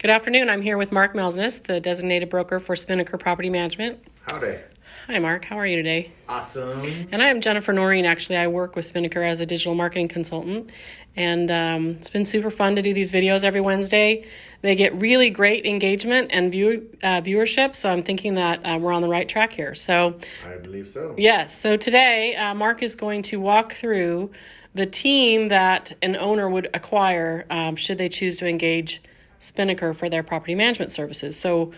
Good afternoon. I'm here with Mark Melsness, the designated broker for Spinnaker Property Management. Howdy. Hi, Mark. How are you today? Awesome. And I am Jennifer Noreen. Actually, I work with Spinnaker as a digital marketing consultant. And it's been super fun to do these videos every Wednesday. They get really great engagement and viewership, so I'm thinking that we're on the right track here. So I believe so. yes. So today, Mark is going to walk through the team that an owner would acquire should they choose to engage Spinnaker for their property management services. So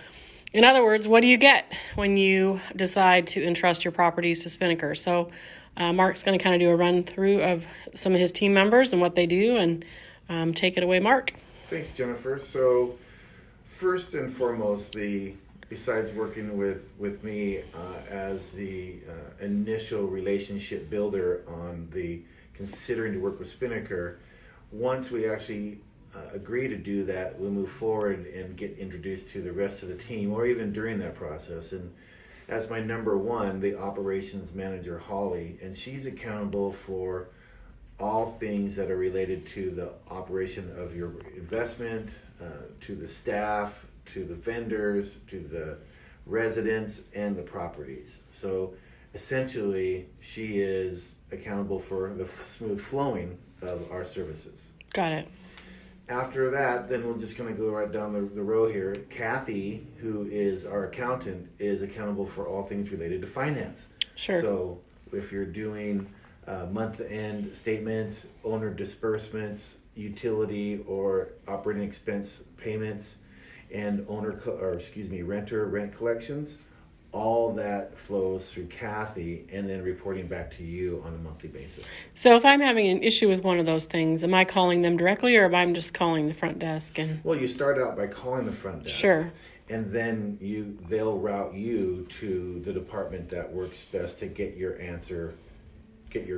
in other words, what do you get when you decide to entrust your properties to Spinnaker? So Mark's going to kind of do a run through of some of his team members and what they do, and take it away, Mark. Thanks, Jennifer. So first and foremost, besides working with me as the initial relationship builder on the considering to work with Spinnaker, once we actually agree to do that, we'll move forward and get introduced to the rest of the team, or even during that process. And as my number one, the operations manager, Holly, and she's accountable for all things that are related to the operation of your investment, to the staff, to the vendors, to the residents, and the properties. So essentially, she is accountable for the smooth flowing of our services. Got it. After that, then we're just going to go right down the row here. Kathy, who is our accountant, is accountable for all things related to finance. Sure. So if you're doing month-end statements, owner disbursements, utility or operating expense payments, and renter rent collections, all that flows through Kathy and then reporting back to you on a monthly basis. So if I'm having an issue with one of those things, am I calling them directly, or am I just calling the front desk? Well, you start out by calling the front desk. Sure. And then they'll route you to the department that works best to get your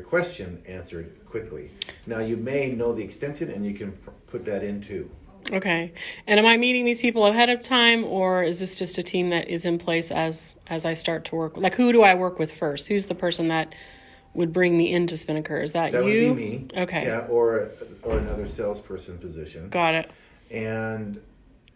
question answered quickly. Now, you may know the extension and you can put that in too. Okay. And am I meeting these people ahead of time, or is this just a team that is in place as I start to work? Like, who do I work with first? Who's the person that would bring me into Spinnaker? Is that you? That would be me. Okay. Yeah, or another salesperson position. Got it. And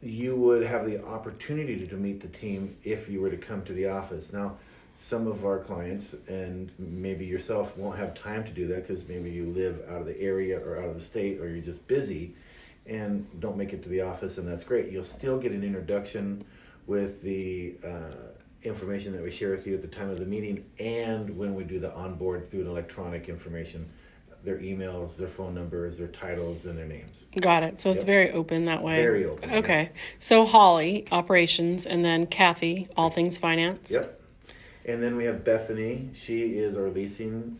you would have the opportunity to meet the team if you were to come to the office. Now, some of our clients, and maybe yourself, won't have time to do that because maybe you live out of the area or out of the state, or you're just busy and don't make it to the office, and that's great. You'll still get an introduction with the information that we share with you at the time of the meeting, and when we do the onboard through an electronic information, their emails, their phone numbers, their titles, and their names. Got it. So it's very open that way. Very open. Okay. Yeah. So Holly, operations, and then Kathy, all things finance. Yep. And then we have Bethany. She is our leasing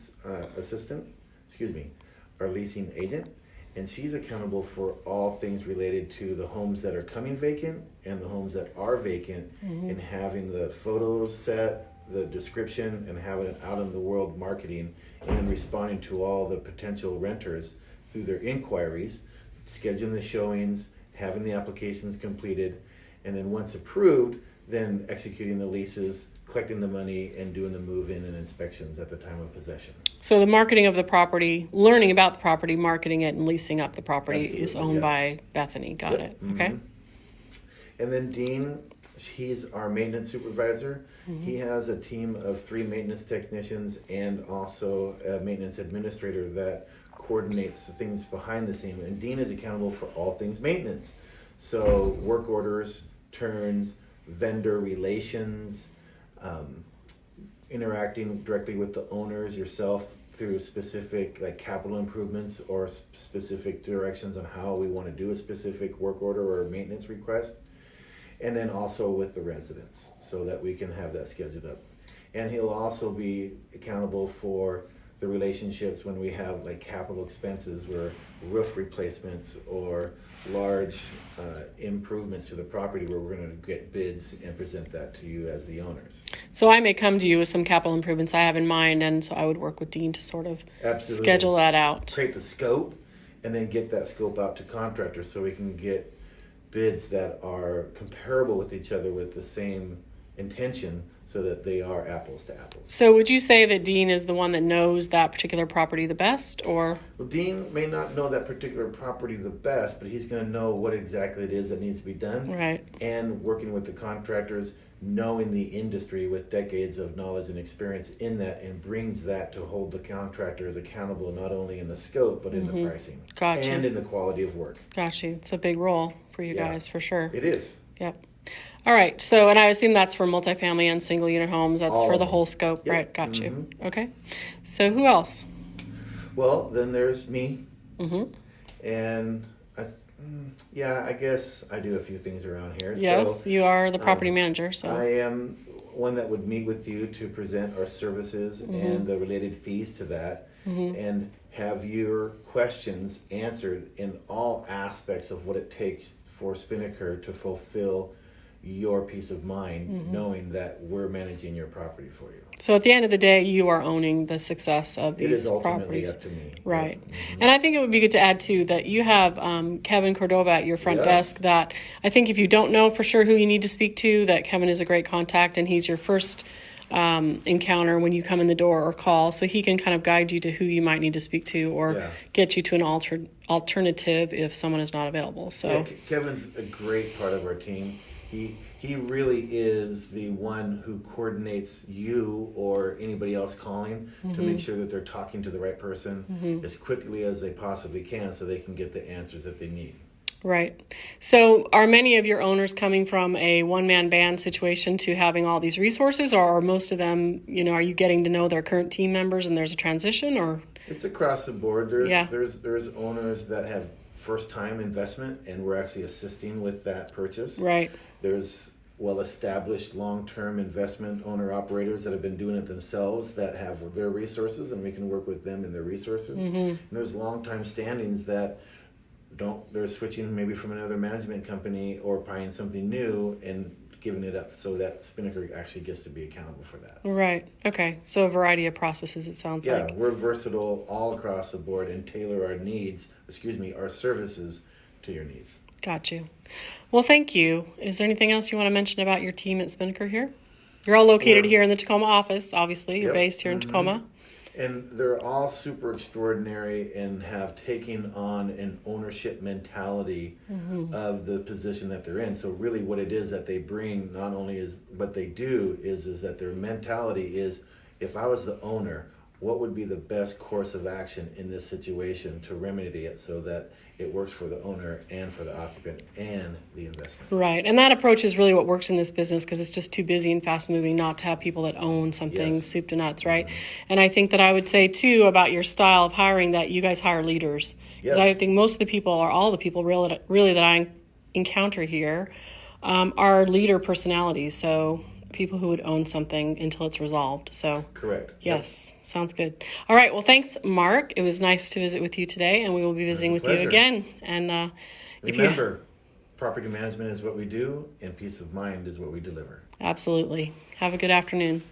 our leasing agent. And she's accountable for all things related to the homes that are coming vacant and the homes that are vacant, and having the photos set, the description, and having it out in the world marketing, and then responding to all the potential renters through their inquiries, scheduling the showings, having the applications completed, and then once approved, then executing the leases, collecting the money, and doing the move-in and inspections at the time of possession. So the marketing of the property, learning about the property, marketing it, and leasing up the property is owned by Bethany. Got it. Okay. And then Dean, he's our maintenance supervisor. He has a team of 3 maintenance technicians and also a maintenance administrator that coordinates the things behind the scene. And Dean is accountable for all things maintenance. So work orders, turns, vendor relations, interacting directly with the owners, yourself, through specific capital improvements or specific directions on how we want to do a specific work order or maintenance request, and then also with the residents so that we can have that scheduled up. And he'll also be accountable for the relationships when we have capital expenses, where roof replacements or large improvements to the property, where we're going to get bids and present that to you as the owners. So I may come to you with some capital improvements I have in mind, and so I would work with Dean to sort of schedule that out. Create the scope, and then get that scope out to contractors so we can get bids that are comparable with each other with the same intention so that they are apples to apples. So would you say that Dean is the one that knows that particular property the best, or? Well, Dean may not know that particular property the best, but he's going to know what exactly it is that needs to be done. Right. And working with the contractors, knowing the industry with decades of knowledge and experience in that, and brings that to hold the contractors accountable not only in the scope but in the pricing. Gotcha. And in the quality of work. Gotcha. It's a big role for you guys, for sure. It is. Yep. All right. So, and I assume that's for multifamily and single unit homes. That's All for of the them. whole scope, Yep. right? Got you. Okay. So who else? Well, then there's me. Mm-hmm. And I guess I do a few things around here. Yes, So, you are the property manager. So I am one that would meet with you to present our services and the related fees to that, and have your questions answered in all aspects of what it takes for Spinnaker to fulfill your peace of mind, knowing that we're managing your property for you. So at the end of the day, you are owning the success of It these is ultimately properties. up to me. Right. And I think it would be good to add, too, that you have Kevin Cordova at your front Yes. desk that I think if you don't know for sure who you need to speak to, that Kevin is a great contact, and he's your first encounter when you come in the door or call. So he can kind of guide you to who you might need to speak to, or Yeah. get you to an alternative if someone is not available. So Yeah, Kevin's a great part of our team. He really is the one who coordinates you or anybody else calling to make sure that they're talking to the right person as quickly as they possibly can, so they can get the answers that they need. Right. So are many of your owners coming from a one-man band situation to having all these resources, or are most of them, are you getting to know their current team members and there's a transition, or? It's across the board. There's Yeah. there's owners that have first-time investment, and we're actually assisting with that purchase. Right. There's well-established long-term investment owner-operators that have been doing it themselves that have their resources, and we can work with them and their resources. And there's long-time standings that they're switching maybe from another management company or buying something new and giving it up, so that Spinnaker actually gets to be accountable for that. Right. Okay. So a variety of processes, it sounds Yeah, like. we're versatile all across the board and tailor our services to your needs. Got you. Well, thank you. Is there anything else you want to mention about your team at Spinnaker here? You're all located here in the Tacoma office, obviously. You're Yep. based here in Tacoma. And they're all super extraordinary and have taken on an ownership mentality of the position that they're in. So really what it is that they bring, not only is what they do, is that their mentality is, if I was the owner, what would be the best course of action in this situation to remedy it so that it works for the owner and for the occupant and the investment. Right. And that approach is really what works in this business, because it's just too busy and fast moving not to have people that own something Yes. soup to nuts, right? And I think that I would say, too, about your style of hiring, that you guys hire leaders. Because I Yes. think most of the people, or all the people really that I encounter here, are leader personalities. So people who would own something until it's resolved. So Correct. yes, sounds good. All right. Well, thanks, Mark. It was nice to visit with you today, and we will be visiting with you pleasure. again. And Remember, property management is what we do, and peace of mind is what we deliver. absolutely. Have a good afternoon.